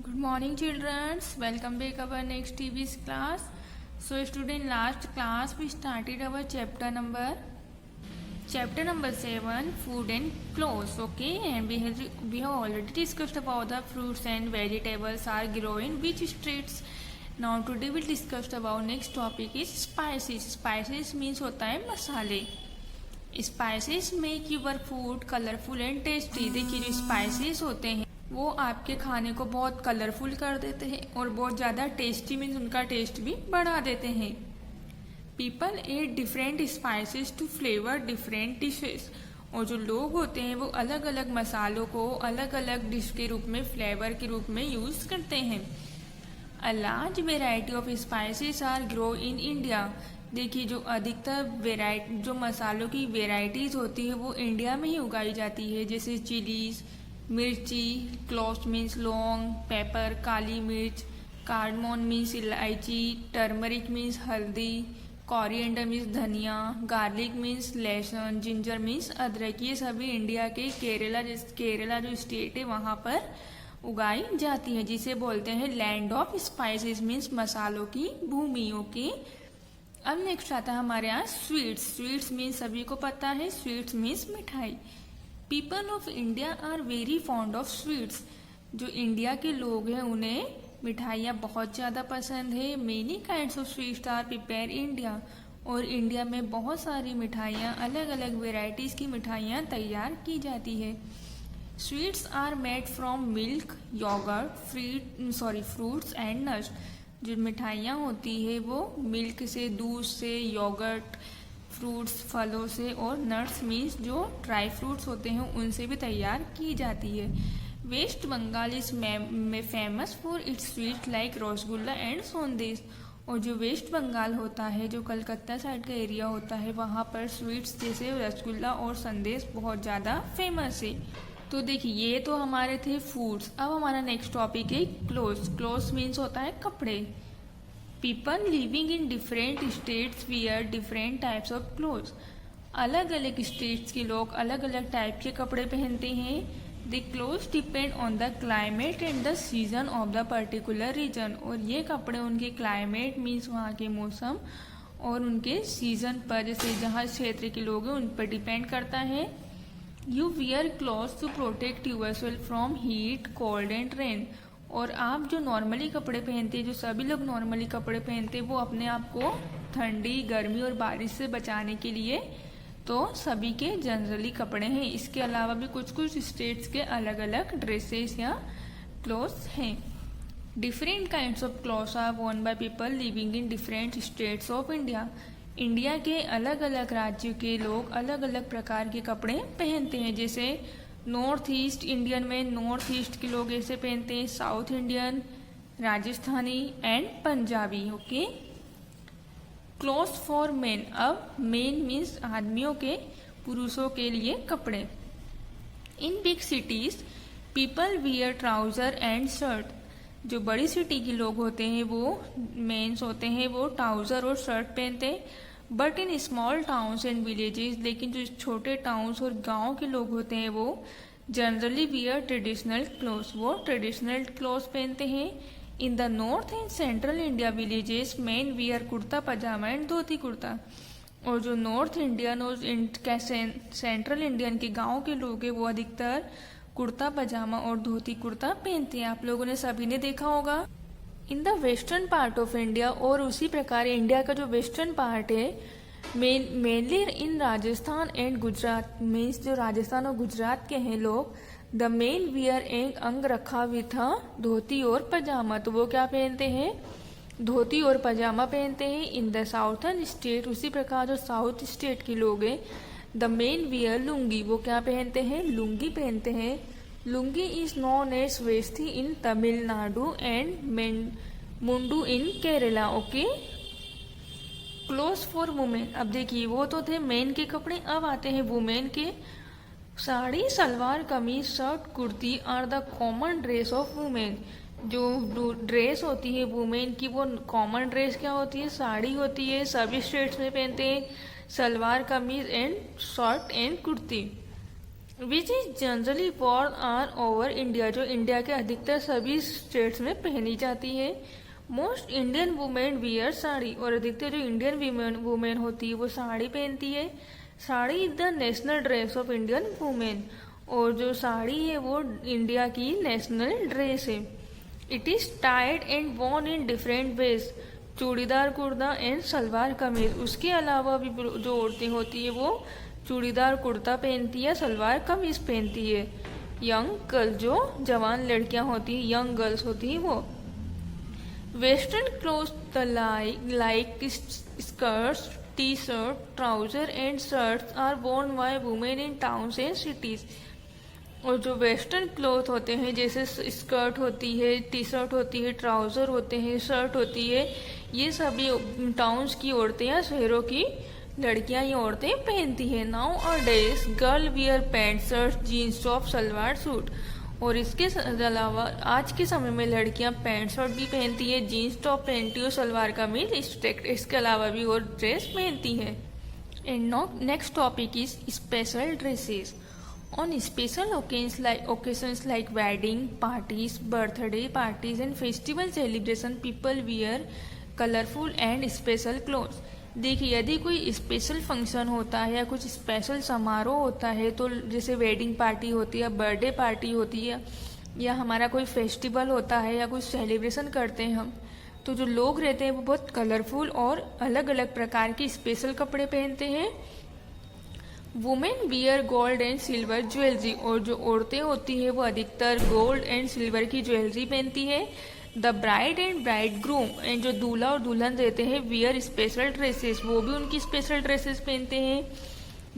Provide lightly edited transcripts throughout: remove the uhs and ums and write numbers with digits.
Good morning, children. Welcome back our next TV's class. So, student, last class we started our chapter number 7, food and clothes. Okay, and we have already discussed about the fruits and vegetables are growing which states. Now today we'll discuss about next topic is spices. Spices means होता है मसाले. Spices make your food colourful and tasty. देखिए जो spices होते हैं वो आपके खाने को बहुत कलरफुल कर देते हैं और बहुत ज़्यादा टेस्टी मीन्स उनका टेस्ट भी बढ़ा देते हैं. People eat different spices to flavour different dishes. और जो लोग होते हैं वो अलग अलग मसालों को अलग अलग डिश के रूप में फ्लेवर के रूप में यूज़ करते हैं. A large variety of spices are grow in India. देखिए जो अधिकतर जो मसालों की वेराइटीज़ होती है वो इंडिया में ही उगाई जाती है. जैसे चिलीज, मिर्ची, क्लोव्स मीन्स लौंग, पेपर काली मिर्च, कार्डमोन मीन्स इलायची, टर्मरिक मीन्स हल्दी, कोरिएंडर मीन्स धनिया, गार्लिक मीन्स लहसुन, जिंजर मीन्स अदरक. ये सभी इंडिया के केरला जो स्टेट है वहाँ पर उगाई जाती है जिसे बोलते हैं लैंड ऑफ स्पाइसेस मीन्स मसालों की भूमि. ओके, अब नेक्स्ट आता है हमारे यहाँ स्वीट्स. स्वीट्स मीन्स सभी को पता है, स्वीट्स मीन्स मिठाई. People of India are very fond of sweets. जो इंडिया के लोग हैं उन्हें मिठाइयाँ बहुत ज़्यादा पसंद है. Many kinds of sweets are prepare India. और इंडिया में बहुत सारी मिठाइयाँ अलग अलग वेराइटीज़ की मिठाइयाँ तैयार की जाती है. Sweets are made from milk, yogurt, fruits and nuts. जो मिठाइयाँ होती है वो मिल्क से, दूध से, योगर्ट, फ्रूट्स फलों से और नट्स मीन्स जो ड्राई फ्रूट्स होते हैं उनसे भी तैयार की जाती है. West Bengal is famous for its sweet like rasgulla and sandesh. और जो वेस्ट बंगाल होता है, जो कलकत्ता साइड का एरिया होता है, वहाँ पर स्वीट्स जैसे रसगुल्ला और संदेश बहुत ज़्यादा फेमस है. तो देखिए ये तो हमारे थे फूड्स. अब हमारा नेक्स्ट टॉपिक है क्लोथ्स. क्लोथ्स मीन्स होता है कपड़े. People living in different states wear different types of clothes. अलग अलग स्टेट्स के लोग अलग अलग टाइप के कपड़े पहनते हैं. The clothes depend on the climate and the season of the particular region. और ये कपड़े उनके क्लाइमेट मीन्स वहाँ के मौसम और उनके सीजन पर, जैसे जहाँ क्षेत्र के लोग हैं उन पर डिपेंड करता है. You wear clothes to protect yourself from heat, cold and rain. और आप जो नॉर्मली कपड़े पहनते हैं, जो सभी लोग नॉर्मली कपड़े पहनते हैं, वो अपने आप को ठंडी, गर्मी और बारिश से बचाने के लिए तो सभी के जनरली कपड़े हैं. इसके अलावा भी कुछ कुछ स्टेट्स के अलग अलग ड्रेसेस या क्लॉथ्स हैं. Different kinds of clothes are worn by people living in different states of India. India के अलग अलग राज्यों के लोग अलग अलग प्रकार के कपड़े पहनते हैं. जैसे नॉर्थ ईस्ट इंडियन में नॉर्थ ईस्ट के लोग ऐसे पहनते हैं, south Indian, Rajasthani and Punjabi. Okay, clothes for men. अब मेन मीन्स आदमियों के, पुरुषों के लिए कपड़े. In big cities people wear trouser and shirt. जो बड़ी सिटी के लोग होते हैं वो मेंस होते हैं, वो ट्राउजर और शर्ट पहनते हैं. But in small towns and villages, लेकिन जो छोटे टाउन्स और गांव के लोग होते हैं वो जनरली वियर ट्रेडिशनल क्लोथ्स. वो ट्रेडिशनल क्लोथ्स पहनते हैं. In the north and central India villages men wear kurta pajama and dhoti kurta. और जो नॉर्थ इंडियन और सेंट्रल इंडियन के गाँव के लोग हैं वो अधिकतर कुर्ता पजामा और धोती कुर्ता पहनते हैं. आप लोगों ने सभी ने देखा होगा. In the western part of India, और उसी प्रकार इंडिया का जो वेस्टर्न पार्ट है mainly in Rajasthan and Gujarat means जो राजस्थान और गुजरात के हैं लोग, द मेन वियर एंड अंग रखा हुआ था धोती और पजामा. तो वो क्या पहनते हैं? धोती और पजामा पहनते हैं. इन द साउथर्न स्टेट, उसी प्रकार जो साउथ स्टेट के लोग हैं, द मेन वियर लुंगी. वो क्या पहनते हैं? लुंगी पहनते हैं. Lungi is known as veshti in Tamil Nadu and mundu in Kerala. Okay, clothes for women. अब देखिए वो तो थे मेन के कपड़े. अब आते हैं वुमेन के. Sari, salwar kameez, shirt, kurti are the common dress of women. जो ड्रेस होती है वुमेन की वो कॉमन ड्रेस क्या होती है? साड़ी होती है. सभी स्टेट्स में पहनते हैं salwar kameez and shirt and kurti. Which is generally worn on over India, जो इंडिया के अधिकतर सभी स्टेट्स में पहनी जाती है। Most Indian women wear sari, और अधिकतर जो इंडियन वुमेन होती है वो साड़ी पहनती है। Sari is the national dress of Indian women, और जो साड़ी है वो इंडिया की नेशनल ड्रेस है। It is tied and worn in different ways, churidar kurta and salwar kameez. उसके अलावा भी जो औरतें होती है वो चूड़ीदार कुर्ता पहनती है, सलवार कमीज पहनती है। यंग गर्ल, जो जवान लड़कियां होती है, यंग गर्ल्स होती है वो। Western cloth like skirts, T shirt, trouser and shirts are worn by women in towns and cities. और जो वेस्टर्न क्लोथ होते हैं जैसे स्कर्ट होती है, टी शर्ट होती है, ट्राउजर होते हैं, शर्ट होती है, ये सभी टाउन्स की औरतें या शहरों की लड़कियां ये औरतें पहनती हैं। Nowadays girl wear pant shirt, jeans top, salwar suit. और इसके अलावा आज के समय में लड़कियां पैंट शर्ट भी पहनती है, जीन्स टॉप पहनती है, सलवार कमीज, इसके अलावा भी और ड्रेस पहनती है। And next topic is special dresses. On special occasions like wedding parties, birthday parties and festival celebration, people wear colorful and special clothes. देखिए, यदि कोई स्पेशल फंक्शन होता है या कुछ स्पेशल समारोह होता है, तो जैसे वेडिंग पार्टी होती है, बर्थडे पार्टी होती है, या हमारा कोई फेस्टिवल होता है या कुछ सेलिब्रेशन करते हैं हम, तो जो लोग रहते हैं वो बहुत कलरफुल और अलग अलग प्रकार के स्पेशल कपड़े पहनते हैं। Women wear gold and silver jewellery, और जो औरतें होती है वो अधिकतर गोल्ड एंड सिल्वर की ज्वेलरी पहनती है। The bride and bride groom, and जो दूल्हा और दुल्हन रहते हैं, वियर स्पेशल ड्रेसेस, वो भी उनकी स्पेशल ड्रेसेस पहनते हैं।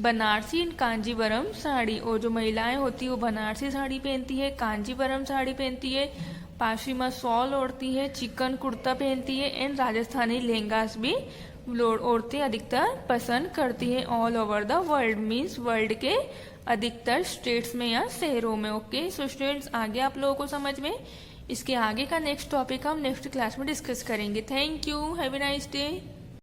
बनारसी एंड कांजीवरम साड़ी, और जो महिलाएं होती है वो बनारसी साड़ी पहनती है, कांजीवरम साड़ी पहनती है, पाशिमा शॉल ओढ़ती है, चिकन कुर्ता पहनती है, एंड राजस्थानी लहंगास भी औरतें अधिकतर पसंद करती हैं। All over the world means world के अधिकतर स्टेट्स में या शहरों में। ओके, सो स्टूडेंट्स, आगे आप लोगों को समझ में, इसके आगे का नेक्स्ट टॉपिक हम नेक्स्ट क्लास में डिस्कस करेंगे। Thank you, have a nice day.